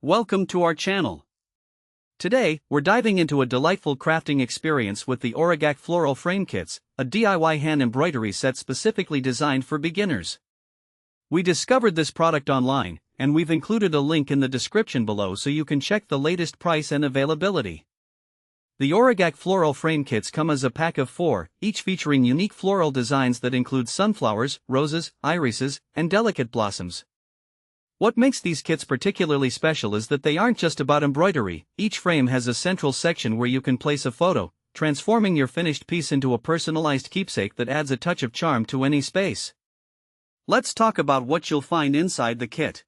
Welcome to our channel. Today, we're diving into a delightful crafting experience with the ORIGACH Floral Frame Kits, a DIY hand embroidery set specifically designed for beginners. We discovered this product online, and we've included a link in the description below so you can check the latest price and availability. The ORIGACH Floral Frame Kits come as a pack of 4, each featuring unique floral designs that include sunflowers, roses, irises, and delicate blossoms. What makes these kits particularly special is that they aren't just about embroidery. Each frame has a central section where you can place a photo, transforming your finished piece into a personalized keepsake that adds a touch of charm to any space. Let's talk about what you'll find inside the kit.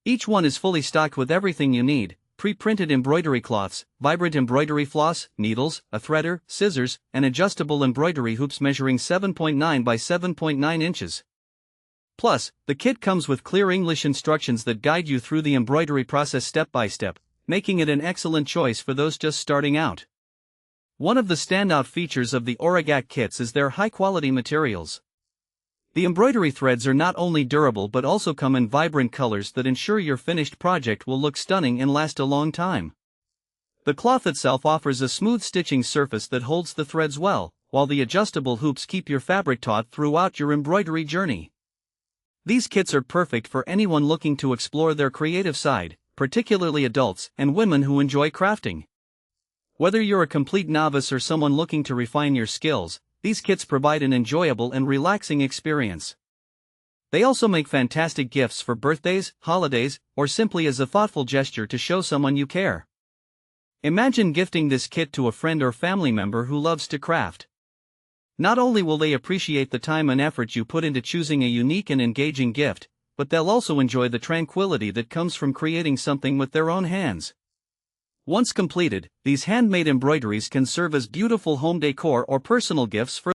Each one is fully stocked with everything you need: pre-printed embroidery cloths, vibrant embroidery floss, needles, a threader, scissors, and adjustable embroidery hoops measuring 7.9 by 7.9 inches. Plus, the kit comes with clear English instructions that guide you through the embroidery process step by step, making it an excellent choice for those just starting out. One of the standout features of the ORIGACH kits is their high-quality materials. The embroidery threads are not only durable but also come in vibrant colors that ensure your finished project will look stunning and last a long time. The cloth itself offers a smooth stitching surface that holds the threads well, while the adjustable hoops keep your fabric taut throughout your embroidery journey. These kits are perfect for anyone looking to explore their creative side, particularly adults and women who enjoy crafting. Whether you're a complete novice or someone looking to refine your skills, these kits provide an enjoyable and relaxing experience. They also make fantastic gifts for birthdays, holidays, or simply as a thoughtful gesture to show someone you care. Imagine gifting this kit to a friend or family member who loves to craft. Not only will they appreciate the time and effort you put into choosing a unique and engaging gift, but they'll also enjoy the tranquility that comes from creating something with their own hands. Once completed, these handmade embroideries can serve as beautiful home decor or personal gifts for